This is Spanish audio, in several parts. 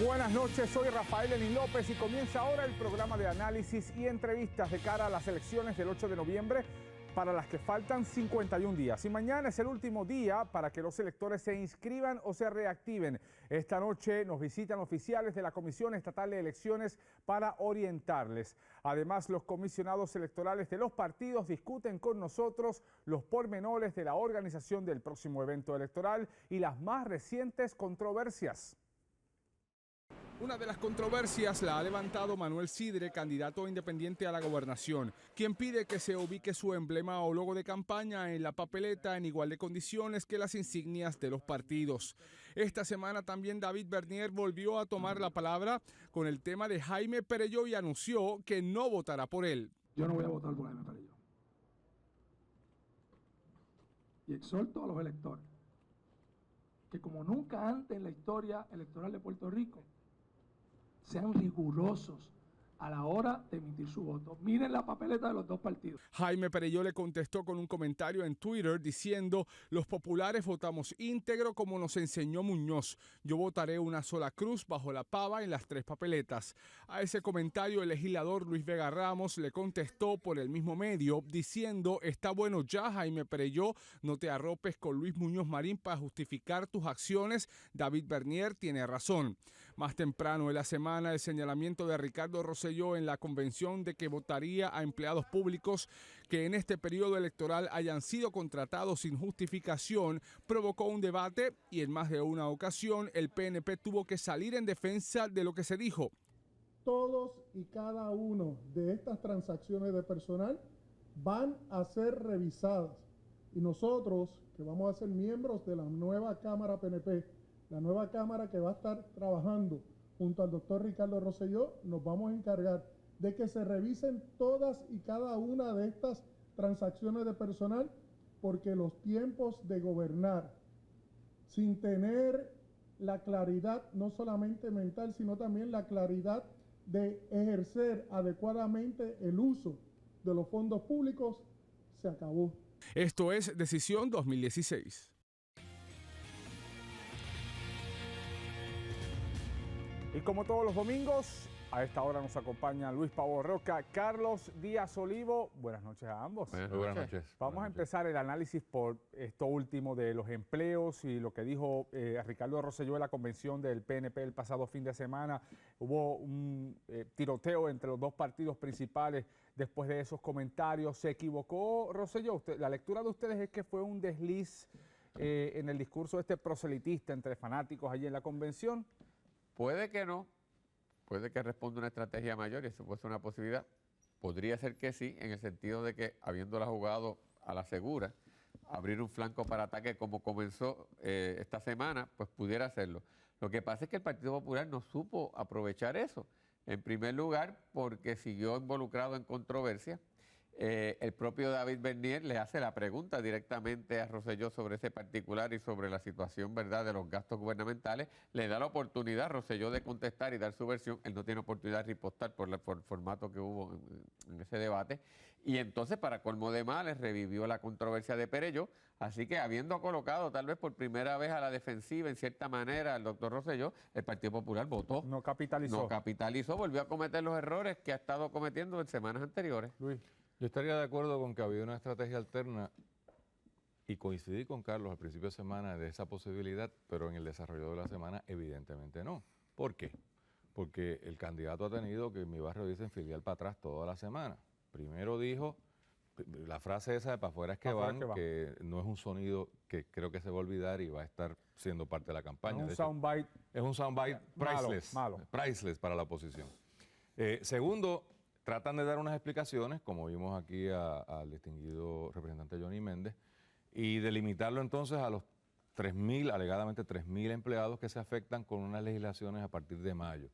Buenas noches, soy Rafael Lenín López y comienza ahora el programa de análisis y entrevistas de cara a las elecciones del 8 de noviembre, para las que faltan 51 días. Y mañana es el último día para que los electores se inscriban o se reactiven. Esta noche nos visitan oficiales de la Comisión Estatal de Elecciones para orientarles. Además, los comisionados electorales de los partidos discuten con nosotros los pormenores de la organización del próximo evento electoral y las más recientes controversias. Una de las controversias la ha levantado Manuel Sidre, candidato independiente a la gobernación, quien pide que se ubique su emblema o logo de campaña en la papeleta en igual de condiciones que las insignias de los partidos. Esta semana también David Bernier volvió a tomar la palabra con el tema de Jaime Perelló y anunció que no votará por él. Yo no voy a votar por Jaime Perelló. Y exhorto a los electores que, como nunca antes en la historia electoral de Puerto Rico, sean rigurosos a la hora de emitir su voto. Miren la papeleta de los dos partidos. Jaime Perelló le contestó con un comentario en Twitter diciendo: los populares votamos íntegro como nos enseñó Muñoz. Yo votaré una sola cruz bajo la pava en las 3 papeletas. A ese comentario el legislador Luis Vega Ramos le contestó por el mismo medio diciendo: está bueno ya, Jaime Perelló, no te arropes con Luis Muñoz Marín para justificar tus acciones. David Bernier tiene razón. Más temprano en la semana, el señalamiento de Ricardo Rosselló en la convención de que votaría a empleados públicos que en este periodo electoral hayan sido contratados sin justificación provocó un debate y en más de una ocasión el PNP tuvo que salir en defensa de lo que se dijo. Todos y cada uno de estas transacciones de personal van a ser revisadas y nosotros, que vamos a ser miembros de la nueva Cámara PNP, la nueva Cámara que va a estar trabajando junto al doctor Ricardo Rosselló, nos vamos a encargar de que se revisen todas y cada una de estas transacciones de personal, porque los tiempos de gobernar sin tener la claridad, no solamente mental, sino también la claridad de ejercer adecuadamente el uso de los fondos públicos, se acabó. Esto es Decisión 2016. Y como todos los domingos, a esta hora nos acompaña Luis Pavo Roca, Carlos Díaz Olivo. Buenas noches a ambos. Buenas noches. Vamos a empezar el análisis por esto último de los empleos y lo que dijo Ricardo Rosselló en la convención del PNP el pasado fin de semana. Hubo un tiroteo entre los dos partidos principales después de esos comentarios. ¿Se equivocó Rosselló? La lectura de ustedes es que fue un desliz en el discurso proselitista entre fanáticos allí en la convención. Puede que no, puede que responda una estrategia mayor y eso puede ser una posibilidad. Podría ser que sí, en el sentido de que, habiéndola jugado a la segura, abrir un flanco para ataque como comenzó esta semana, pues pudiera hacerlo. Lo que pasa es que el Partido Popular no supo aprovechar eso. En primer lugar, porque siguió involucrado en controversia. El propio David Bernier le hace la pregunta directamente a Rosselló sobre ese particular y sobre la situación, ¿verdad?, de los gastos gubernamentales. Le da la oportunidad a Rosselló de contestar y dar su versión. Él no tiene oportunidad de ripostar por el formato que hubo en ese debate. Y entonces, para colmo de males, revivió la controversia de Perelló. Así que, habiendo colocado tal vez por primera vez a la defensiva, en cierta manera, al doctor Rosselló, el Partido Popular votó. No capitalizó. No capitalizó, volvió a cometer los errores que ha estado cometiendo en semanas anteriores. Luis. Yo estaría de acuerdo con que había una estrategia alterna y coincidí con Carlos al principio de semana de esa posibilidad, pero en el desarrollo de la semana evidentemente no. ¿Por qué? Porque el candidato ha tenido, que en mi barrio dicen, filial para atrás toda la semana. Primero dijo, la frase esa de para afuera es que van, que no es un sonido que creo que se va a olvidar y va a estar siendo parte de la campaña. Es un soundbite. Es un soundbite priceless, malo. Priceless para la oposición. Segundo, tratan de dar unas explicaciones, como vimos aquí al distinguido representante Johnny Méndez, y de limitarlo entonces a los 3.000, alegadamente 3.000 empleados que se afectan con unas legislaciones a partir de mayo.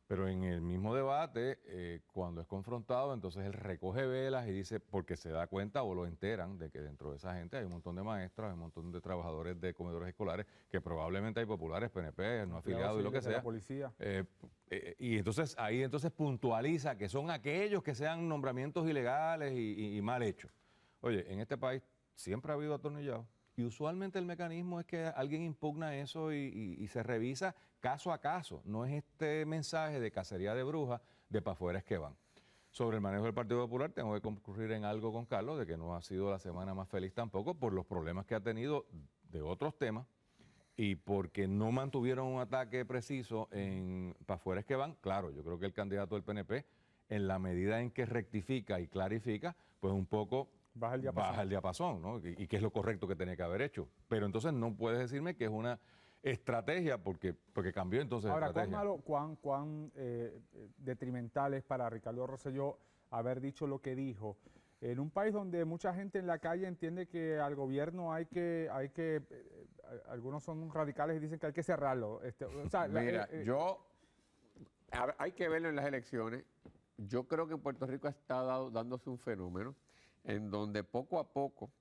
Pero en el mismo debate, cuando es confrontado, entonces él recoge velas y dice, porque se da cuenta o lo enteran de que dentro de esa gente hay un montón de maestras, hay un montón de trabajadores de comedores escolares, que probablemente hay populares, PNP, no afiliados y lo que sea. La policía. Y entonces ahí puntualiza que son aquellos que sean nombramientos ilegales y mal hechos. Oye, en este país siempre ha habido atornillados. Y usualmente el mecanismo es que alguien impugna eso y se revisa caso a caso. No es este mensaje de cacería de brujas, de pa' afuera es que van. Sobre el manejo del Partido Popular, tengo que concurrir en algo con Carlos, de que no ha sido la semana más feliz tampoco por los problemas que ha tenido de otros temas y porque no mantuvieron un ataque preciso en pa' afuera es que van. Claro, yo creo que el candidato del PNP, en la medida en que rectifica y clarifica, pues un poco baja el diapasón, ¿no? Y que es lo correcto que tenía que haber hecho. Pero entonces no puedes decirme que es una estrategia porque cambió entonces Ahora, estrategia. cuán detrimental es para Ricardo Rosselló haber dicho lo que dijo en un país donde mucha gente en la calle entiende que al gobierno algunos son radicales y dicen que hay que cerrarlo. Mira, hay que verlo en las elecciones. Yo creo que en Puerto Rico está dándose un fenómeno en donde poco a poco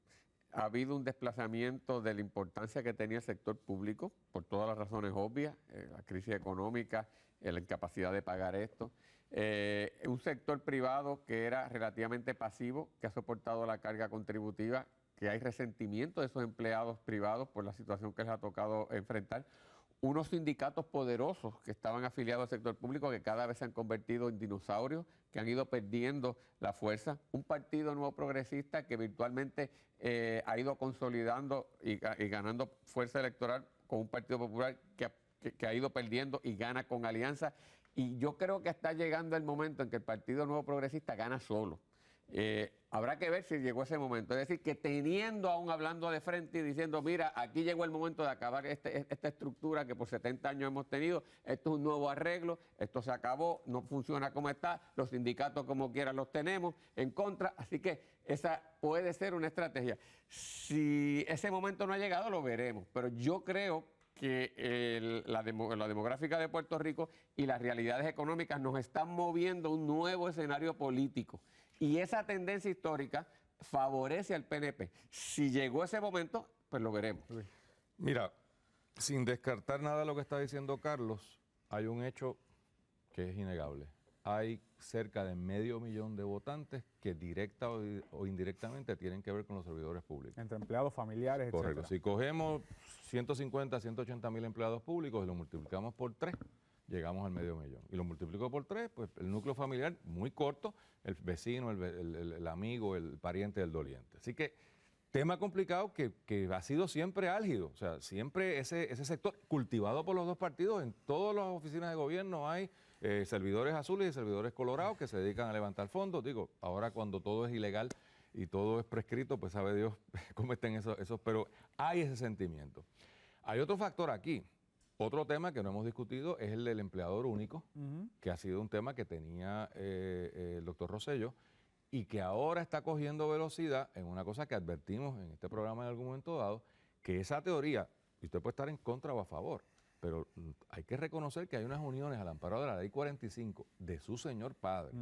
ha habido un desplazamiento de la importancia que tenía el sector público, por todas las razones obvias, la crisis económica, la incapacidad de pagar esto. Un sector privado que era relativamente pasivo, que ha soportado la carga contributiva, que hay resentimiento de esos empleados privados por la situación que les ha tocado enfrentar. Unos sindicatos poderosos que estaban afiliados al sector público que cada vez se han convertido en dinosaurios, que han ido perdiendo la fuerza. Un partido nuevo progresista que virtualmente ha ido consolidando y ganando fuerza electoral con un Partido Popular que ha ido perdiendo y gana con alianza. Y yo creo que está llegando el momento en que el Partido Nuevo Progresista gana solo. Habrá que ver si llegó ese momento. Es decir, que teniendo aún hablando de frente y diciendo, mira, aquí llegó el momento de acabar esta estructura que por 70 años hemos tenido, esto es un nuevo arreglo, esto se acabó, no funciona como está, los sindicatos como quiera los tenemos en contra, así que esa puede ser una estrategia. Si ese momento no ha llegado, lo veremos, pero yo creo que la demográfica de Puerto Rico y las realidades económicas nos están moviendo un nuevo escenario político. Y esa tendencia histórica favorece al PNP. Si llegó ese momento, pues lo veremos. Mira, sin descartar nada de lo que está diciendo Carlos, hay un hecho que es innegable. Hay cerca de 500,000 de votantes que directa o indirectamente tienen que ver con los servidores públicos. Entre empleados familiares, Correcto. etcétera. Si cogemos 150, 180,000 empleados públicos y lo multiplicamos por 3, llegamos al 500,000. Y lo multiplico por 3, pues el núcleo familiar muy corto, el vecino, el amigo, el pariente del doliente. Así que tema complicado que ha sido siempre álgido. O sea, siempre ese sector cultivado por los dos partidos, en todas las oficinas de gobierno hay servidores azules y servidores colorados que se dedican a levantar fondos. Digo, ahora cuando todo es ilegal y todo es prescrito, pues sabe Dios cómo estén esos, pero hay ese sentimiento. Hay otro factor aquí. Otro tema que no hemos discutido es el del empleador único, que ha sido un tema que tenía el doctor Rosselló y que ahora está cogiendo velocidad en una cosa que advertimos en este programa en algún momento dado, que esa teoría, y usted puede estar en contra o a favor, pero hay que reconocer que hay unas uniones al amparo de la Ley 45 de su señor padre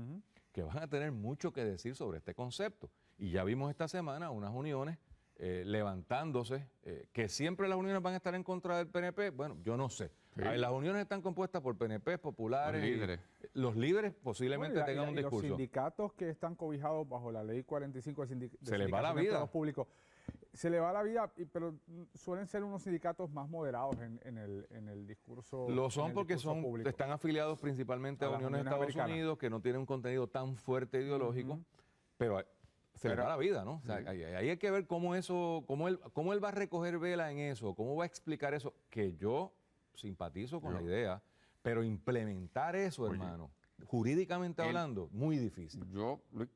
que van a tener mucho que decir sobre este concepto. Y ya vimos esta semana unas uniones levantándose, que siempre las uniones van a estar en contra del PNP, bueno, yo no sé. Sí. Las uniones están compuestas por PNP, populares. Los líderes posiblemente tengan un discurso. Los sindicatos que están cobijados bajo la ley 45 de se les va la vida. Públicos, se les va la vida, pero suelen ser unos sindicatos más moderados en el discurso. Lo son porque están afiliados principalmente a uniones de Estados Unidos, que no tienen un contenido tan fuerte ideológico, pero se le va la vida, ¿no? O sea, ahí hay que ver cómo él va a recoger vela en eso, cómo va a explicar eso, que yo simpatizo con la idea, pero implementar eso, hermano, jurídicamente hablando, muy difícil. Luis,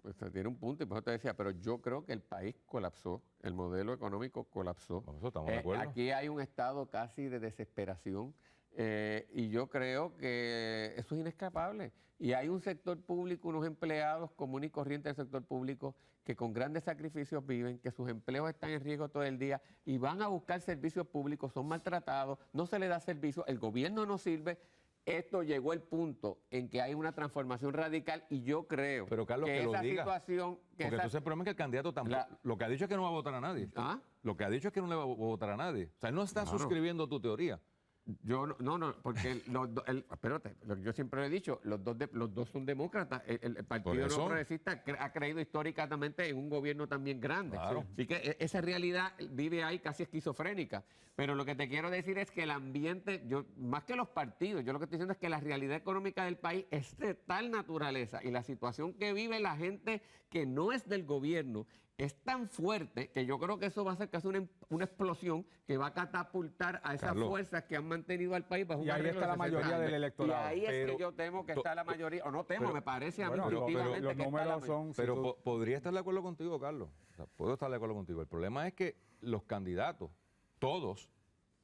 pues tiene un punto, y por eso te decía, pero yo creo que el país colapsó, el modelo económico colapsó. Con eso estamos de acuerdo. Aquí hay un estado casi de desesperación. Y yo creo que eso es inescapable. Y hay un sector público, unos empleados comunes y corrientes del sector público que con grandes sacrificios viven, que sus empleos están en riesgo todo el día y van a buscar servicios públicos, son maltratados, no se les da servicio, el gobierno no sirve. Esto llegó al punto en que hay una transformación radical y yo creo pero Carlos, que esa lo diga, situación... Porque entonces el problema es que el candidato tampoco... Lo que ha dicho es que no va a votar a nadie. ¿Ah? Lo que ha dicho es que no le va a votar a nadie. O sea, él no está suscribiendo tu teoría. No, porque espérate, yo siempre lo he dicho, los dos son demócratas. El Partido No Progresista ha creído históricamente en un gobierno también grande. Claro. Así que esa realidad vive ahí casi esquizofrénica. Pero lo que te quiero decir es que el ambiente, más que los partidos, yo lo que estoy diciendo es que la realidad económica del país es de tal naturaleza y la situación que vive la gente que no es del gobierno es tan fuerte que yo creo que eso va a ser casi una explosión que va a catapultar a esas fuerzas que han mantenido al país bajo un arreglo. Y ahí está la mayoría del electorado. Y ahí es que yo temo que está la mayoría, o no temo, me parece a mí definitivamente los números son... Pero podría estar de acuerdo contigo, Carlos. O sea, puedo estar de acuerdo contigo. El problema es que los candidatos, todos,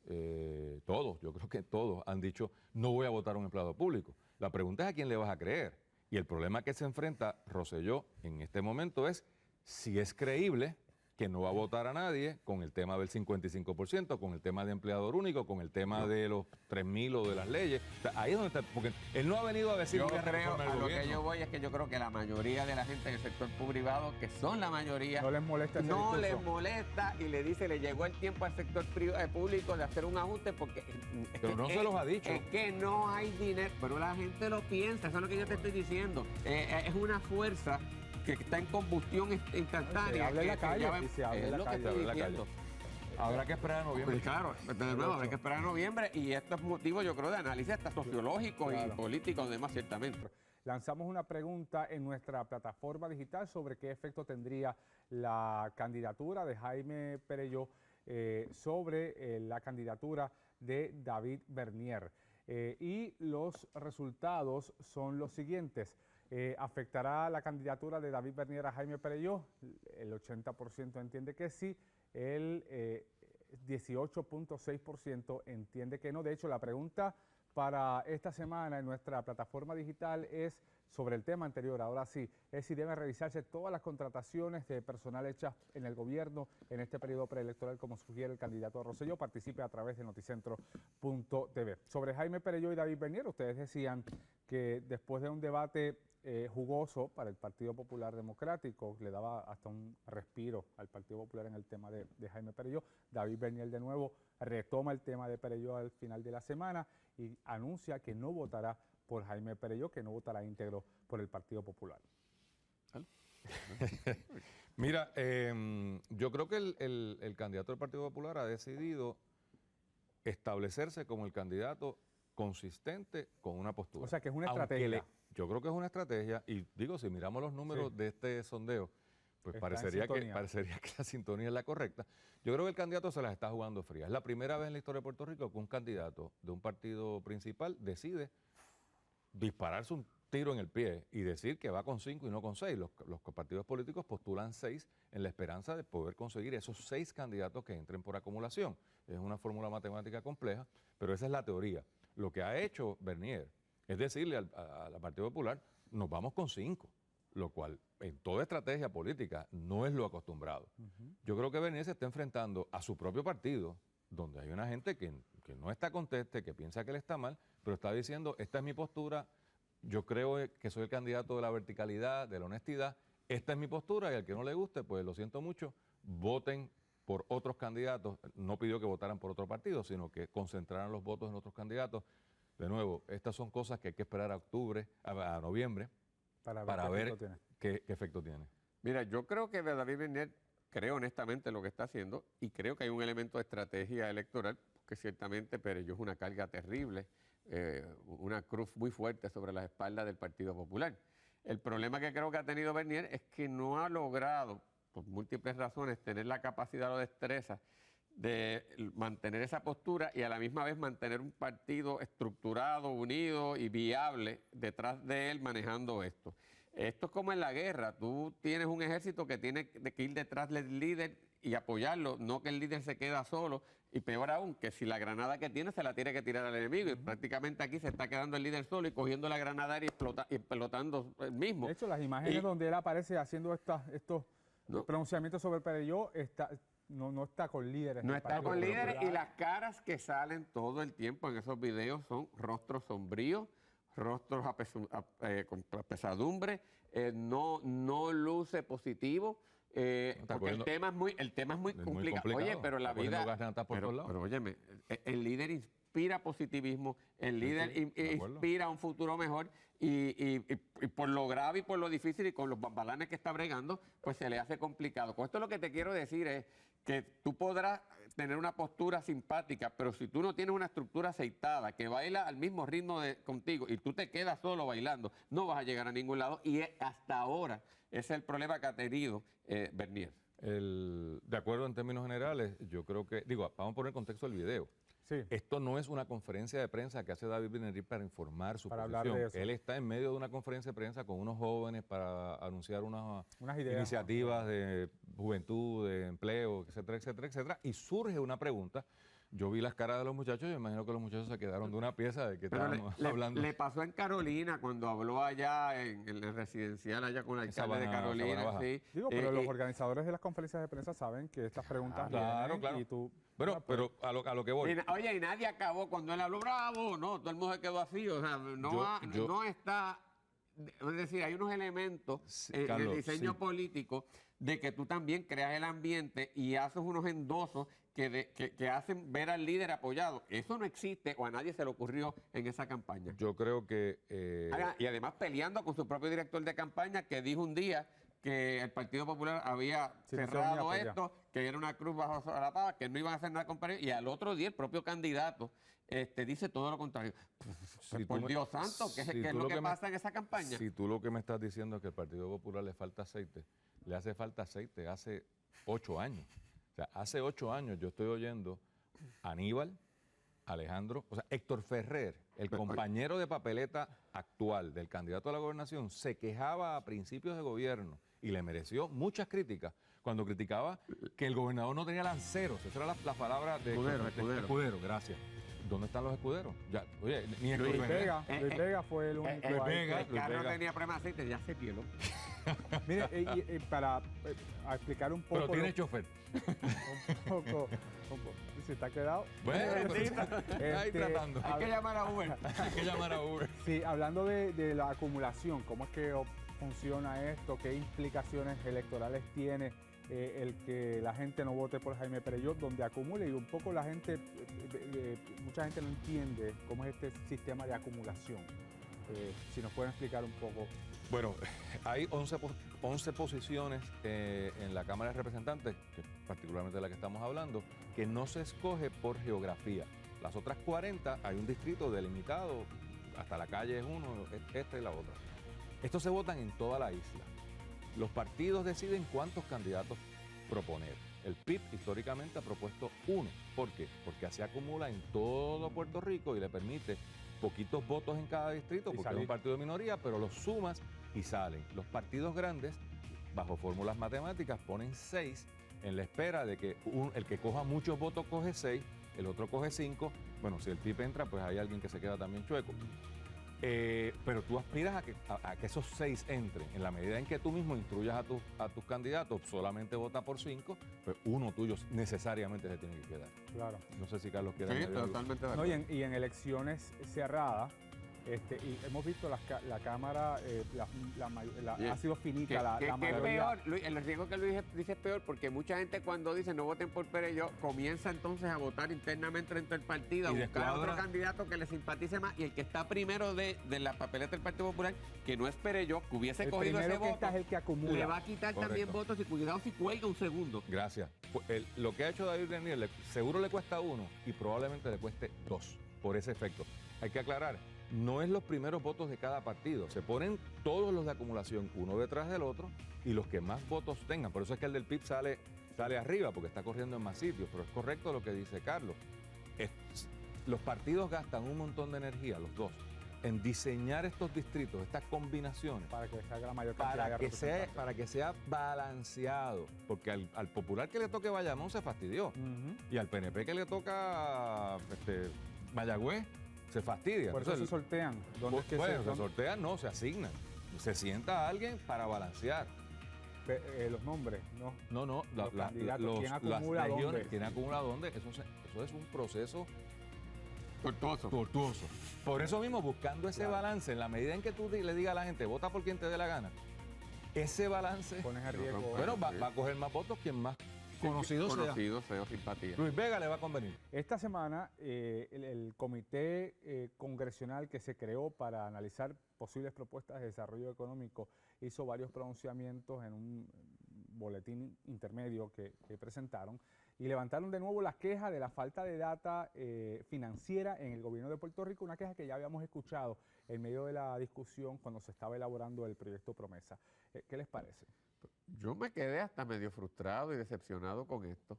yo creo que todos han dicho, no voy a votar a un empleado público. La pregunta es a quién le vas a creer. Y el problema que se enfrenta Rosselló en este momento es si es creíble que no va a votar a nadie con el tema del 55%, con el tema de empleador único, con el tema de los 3.000 o de las leyes. O sea, ahí es donde está, porque él no ha venido a decir... Yo creo, a lo que yo voy es que yo creo que la mayoría de la gente en el sector privado, que son la mayoría, no les molesta ese no discurso. les molesta y le dice, le llegó el tiempo al sector público de hacer un ajuste porque... Pero no se los ha dicho. Es que no hay dinero, pero la gente lo piensa, eso es lo que yo te estoy diciendo. Es una fuerza que está en combustión instantánea. Se habla en la calle, Habrá que esperar a noviembre. Pues claro, de nuevo, habrá que esperar a noviembre y esto es motivo, yo creo, de análisis hasta sociológico y político, además, ciertamente. Lanzamos una pregunta en nuestra plataforma digital sobre qué efecto tendría la candidatura de Jaime Perelló sobre la candidatura de David Bernier. Y los resultados son los siguientes. ¿Afectará la candidatura de David Bernier a Jaime Perelló? El 80% entiende que sí, el 18.6% entiende que no. De hecho, la pregunta para esta semana en nuestra plataforma digital es sobre el tema anterior. Ahora sí, es si deben revisarse todas las contrataciones de personal hechas en el gobierno en este periodo preelectoral, como sugiere el candidato Rosselló. Participe a través de noticentro.tv. Sobre Jaime Perelló y David Bernier, ustedes decían que después de un debate jugoso para el Partido Popular Democrático, le daba hasta un respiro al Partido Popular en el tema de Jaime Perelló. David Bernier de nuevo retoma el tema de Perelló al final de la semana y anuncia que no votará por Jaime Perelló, que no votará íntegro por el Partido Popular. Mira, yo creo que el candidato del Partido Popular ha decidido establecerse como el candidato consistente con una postura. O sea, que es una estrategia. Yo creo que es una estrategia y digo, si miramos los números de este sondeo, pues parecería que la sintonía es la correcta. Yo creo que el candidato se las está jugando frías. Es la primera vez en la historia de Puerto Rico que un candidato de un partido principal decide dispararse un tiro en el pie y decir que va con 5 y no con 6. Los partidos políticos postulan 6 en la esperanza de poder conseguir esos 6 candidatos que entren por acumulación. Es una fórmula matemática compleja, pero esa es la teoría. Lo que ha hecho Bernier es decirle al Partido Popular, nos vamos con 5, lo cual en toda estrategia política no es lo acostumbrado. Yo creo que Bernier se está enfrentando a su propio partido, donde hay una gente que no está contesta, que piensa que él está mal, pero está diciendo, esta es mi postura, yo creo que soy el candidato de la verticalidad, de la honestidad, esta es mi postura y al que no le guste, pues lo siento mucho, voten por otros candidatos. No pidió que votaran por otro partido, sino que concentraran los votos en otros candidatos. De nuevo, estas son cosas que hay que esperar a noviembre, para ver qué efecto tiene. Mira, yo creo que David Bernier, creo honestamente lo que está haciendo y creo que hay un elemento de estrategia electoral, porque ciertamente Perelló es una carga terrible, una cruz muy fuerte sobre las espaldas del Partido Popular. El problema que creo que ha tenido Bernier es que no ha logrado, por múltiples razones, tener la capacidad o destreza de mantener esa postura y a la misma vez mantener un partido estructurado, unido y viable detrás de él manejando esto. Esto es como en la guerra, tú tienes un ejército que tiene que ir detrás del líder y apoyarlo, no que el líder se queda solo y peor aún, que si la granada que tiene se la tiene que tirar al enemigo y prácticamente aquí se está quedando el líder solo y cogiendo la granada y explotando el mismo. De hecho, las imágenes donde él aparece haciendo estos pronunciamientos sobre Perelló no está con líderes. No está con líderes y las caras que salen todo el tiempo en esos videos son rostros sombríos, rostros con pesadumbre, no luce positivo, porque el tema es muy complicado. Oye, pero la vida... Pero óyeme, el líder inspira positivismo, el líder de acuerdo. inspira un futuro mejor y por lo grave y por lo difícil y con los bambalanes que está bregando, pues se le hace complicado. Con esto lo que te quiero decir es que tú podrás tener una postura simpática, pero si tú no tienes una estructura aceitada que baila al mismo ritmo contigo y tú te quedas solo bailando, no vas a llegar a ningún lado y hasta ahora ese es el problema que ha tenido Bernier. De acuerdo en términos generales, yo creo que, vamos a poner en contexto el video. Sí. Esto no es una conferencia de prensa que hace David Bernier para informar su Para posición. hablar de eso. Él está en medio de una conferencia de prensa con unos jóvenes para anunciar unas ideas. iniciativas de juventud, de empleo, etcétera, etcétera, etcétera. Y surge una pregunta. Yo vi las caras de los muchachos y me imagino que los muchachos se quedaron de una pieza de que estábamos hablando. Le pasó en Carolina cuando habló allá en el residencial, allá con el alcalde de Carolina. Sí. Digo, pero los organizadores de las conferencias de prensa saben que estas preguntas claro, vienen y tú... Bueno, pero a lo que voy. Oye, y nadie acabó cuando él habló, bravo, no, todo el mundo se quedó así, o sea, no está... Es decir, hay unos elementos en Carlos, el diseño político de que tú también creas el ambiente y haces unos endosos que hacen ver al líder apoyado. Eso no existe o a nadie se le ocurrió en esa campaña. Yo creo que... Y además peleando con su propio director de campaña que dijo un día que el Partido Popular había cerrado esto, que era una cruz bajo la pava, que no iban a hacer nada con Perello, y al otro día el propio candidato dice todo lo contrario. Por Dios santo, ¿qué es lo que pasa en esa campaña? Si tú lo que me estás diciendo es que al Partido Popular le falta aceite, le hace falta aceite hace 8 años. O sea, hace 8 años yo estoy oyendo a Aníbal, Alejandro, o sea, Héctor Ferrer, el compañero de papeleta actual del candidato a la gobernación, se quejaba a principios de gobierno y le mereció muchas críticas cuando criticaba que el gobernador no tenía lanceros. Esa era la palabra de escudero, gracias. ¿Dónde están los escuderos? Ya, oye, ni Luis Vega fue el único. El carro tenía problema de aceite, ya se pieló. Mire, y para explicar un poco... Pero tiene chofer. Un poco. ¿Se te ha quedado? Bueno, ahí tratando. Hay que llamar a Uber. Sí, hablando de la acumulación, ¿cómo es que funciona esto? ¿Qué implicaciones electorales tiene el que la gente no vote por Jaime Perelló, donde acumule? Y un poco la gente, mucha gente no entiende cómo es este sistema de acumulación. Si nos pueden explicar un poco. Bueno, hay 11 posiciones en la Cámara de Representantes, que particularmente de la que estamos hablando, que no se escoge por geografía. Las otras 40 hay un distrito delimitado, hasta la calle es uno, esta y la otra. Estos se votan en toda la isla. Los partidos deciden cuántos candidatos proponer. El PIB históricamente ha propuesto 1. ¿Por qué? Porque así acumula en todo Puerto Rico y le permite poquitos votos en cada distrito, porque es un partido de minoría, pero los sumas y salen. Los partidos grandes, bajo fórmulas matemáticas, ponen 6 en la espera de que el que coja muchos votos coge 6, el otro coge 5. Bueno, si el PIB entra, pues hay alguien que se queda también chueco. Pero tú aspiras a que esos 6 entren. En la medida en que tú mismo instruyas a tus candidatos, solamente vota por 5, pues uno tuyo necesariamente se tiene que quedar. Claro. No sé si Carlos quiere Sí, añadir algo. totalmente de No, acuerdo. y en elecciones cerradas, y hemos visto la Cámara, ha sido finita la ¿Qué mayoría. peor? El riesgo que Luis dice es peor porque mucha gente cuando dice no voten por Perelló comienza entonces a votar internamente dentro del partido, a Y buscar a otro descuadra. candidato que le simpatice más y el que está primero de la papeleta del Partido Popular, que no es Perelló, que hubiese El cogido ese primero que voto, está es el que acumula. le va a quitar también Correcto. votos y cuidado si cuelga un segundo. Gracias. Pues, lo que ha hecho David Bernier seguro le cuesta 1 y probablemente le cueste 2 por ese efecto. Hay que aclarar, no es los primeros votos de cada partido. Se ponen todos los de acumulación uno detrás del otro y los que más votos tengan. Por eso es que el del PIB sale arriba porque está corriendo en más sitios. Pero es correcto lo que dice Carlos. Los partidos gastan un montón de energía, los dos, en diseñar estos distritos, estas combinaciones. Para que salga la mayor cantidad de representantes. Para que sea balanceado, porque al popular que le toque Bayamón se fastidió, y al PNP que le toca Mayagüez se fastidia. Por eso Entonces, se sortean. ¿Dónde es que se sortean, no, se asignan. Se sienta alguien para balancear. los nombres, ¿no? No, Los candidatos, ¿quién las acumula regiones, dónde? ¿quién acumula dónde? Eso es un proceso Tortuoso. Por eso mismo, buscando ese balance, en la medida en que tú le digas a la gente, vota por quien te dé la gana, ese balance, Pones en riesgo. bueno, va a coger más votos quien más conocido sea simpatía. Luis Vega le va a convenir. Esta semana, el comité congresional que se creó para analizar posibles propuestas de desarrollo económico hizo varios pronunciamientos en un boletín intermedio que presentaron y levantaron de nuevo la queja de la falta de data financiera en el gobierno de Puerto Rico, una queja que ya habíamos escuchado en medio de la discusión cuando se estaba elaborando el proyecto Promesa. ¿Qué les parece? Yo me quedé hasta medio frustrado y decepcionado con esto,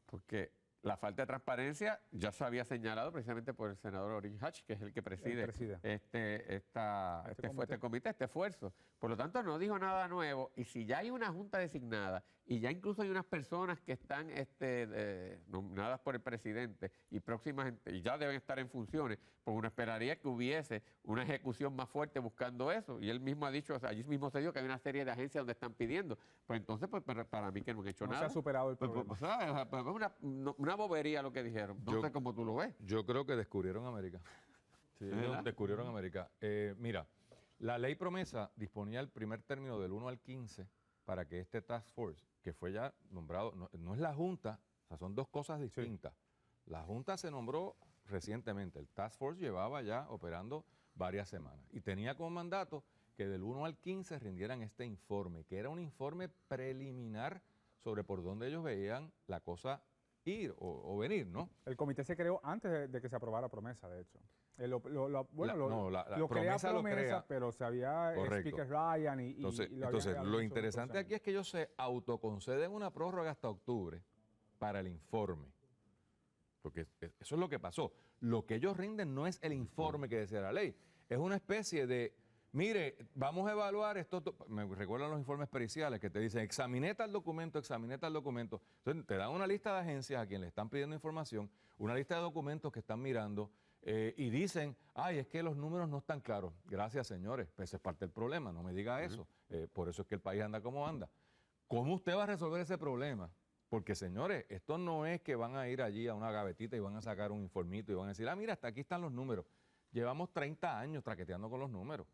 porque la falta de transparencia ya se había señalado precisamente por el senador Orrin Hatch, que es el que preside este comité, este esfuerzo. Por lo tanto, no dijo nada nuevo, y si ya hay una junta designada y ya incluso hay unas personas que están nominadas por el presidente y próximas y ya deben estar en funciones, pues uno esperaría que hubiese una ejecución más fuerte buscando eso. Y él mismo ha dicho, o sea, allí mismo se dijo que hay una serie de agencias donde están pidiendo. Pues entonces, pues para mí que no han hecho nada. No se ha superado el problema. Es una bobería lo que dijeron. No sé cómo tú lo ves. Yo creo que descubrieron América. Sí, ellos descubrieron América. Mira, la ley promesa disponía el primer término del 1 al 15 para que este Task Force, que fue ya nombrado, no es la Junta, o sea, son dos cosas distintas. Sí. La Junta se nombró recientemente, el Task Force llevaba ya operando varias semanas y tenía como mandato que del 1 al 15 rindieran este informe, que era un informe preliminar sobre por dónde ellos veían la cosa ir o venir, ¿no? El comité se creó antes de que se aprobara Promesa, de hecho. Lo Promesa lo crea, pero se había Speaker Ryan y entonces lo interesante aquí es que ellos se autoconceden una prórroga hasta octubre para el informe. Porque eso es lo que pasó. Lo que ellos rinden no es el informe que decía la ley, es una especie de, mire, vamos a evaluar esto. Me recuerdan los informes periciales que te dicen, examiné tal documento. Entonces te dan una lista de agencias a quien le están pidiendo información, una lista de documentos que están mirando y dicen, ay, es que los números no están claros. Gracias, señores, pues ese es parte del problema, no me diga eso. Por eso es que el país anda como anda. ¿Cómo usted va a resolver ese problema? Porque, señores, esto no es que van a ir allí a una gavetita y van a sacar un informito y van a decir, mira, hasta aquí están los números. Llevamos 30 años traqueteando con los números.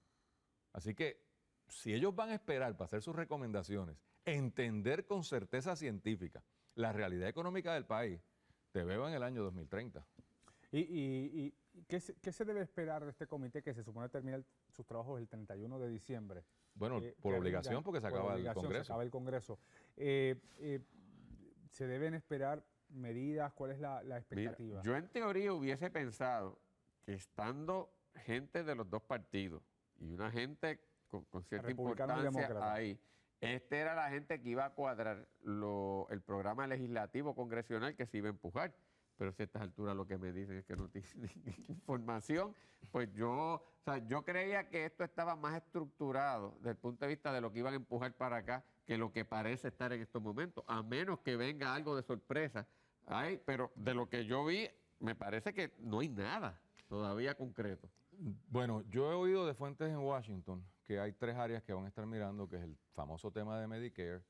Así que, si ellos van a esperar para hacer sus recomendaciones, entender con certeza científica la realidad económica del país, te veo en el año 2030. ¿Y qué se debe esperar de este comité que se supone termina sus trabajos el 31 de diciembre? Bueno, por obligación, porque se acaba el Congreso. Se acaba el Congreso. ¿Se deben esperar medidas? ¿Cuál es la expectativa? Mira, yo en teoría hubiese pensado que estando gente de los dos partidos y una gente con cierta importancia ahí, era la gente que iba a cuadrar el programa legislativo congresional que se iba a empujar. Pero si a estas alturas lo que me dicen es que no tienen información, pues yo creía que esto estaba más estructurado desde el punto de vista de lo que iban a empujar para acá que lo que parece estar en estos momentos, a menos que venga algo de sorpresa. Pero de lo que yo vi, me parece que no hay nada todavía concreto. Bueno, yo he oído de fuentes en Washington que hay 3 áreas que van a estar mirando, que es el famoso tema de Medicare,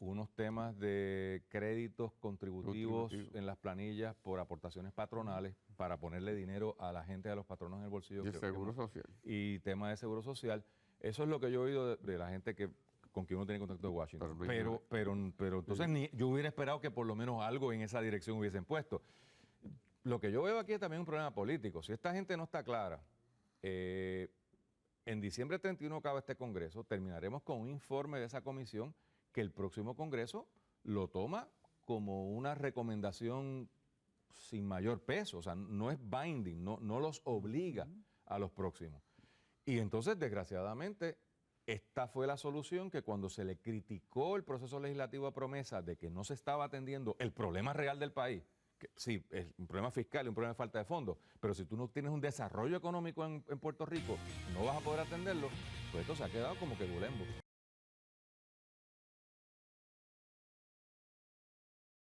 unos temas de créditos contributivos en las planillas por aportaciones patronales para ponerle dinero a la gente, a los patronos en el bolsillo. Y seguro social. Y tema de seguro social. Eso es lo que yo he oído de la gente con quien uno tiene contacto de Washington. Pero entonces yo hubiera esperado que por lo menos algo en esa dirección hubiesen puesto. Lo que yo veo aquí es también un problema político. Si esta gente no está clara, en diciembre 31 acaba este Congreso, terminaremos con un informe de esa comisión que el próximo Congreso lo toma como una recomendación sin mayor peso, o sea, no es binding, no los obliga a los próximos. Y entonces, desgraciadamente, esta fue la solución que cuando se le criticó el proceso legislativo a Promesa de que no se estaba atendiendo el problema real del país, que sí, es un problema fiscal y un problema de falta de fondos, pero si tú no tienes un desarrollo económico en Puerto Rico, no vas a poder atenderlo, pues esto se ha quedado como que Gulembo.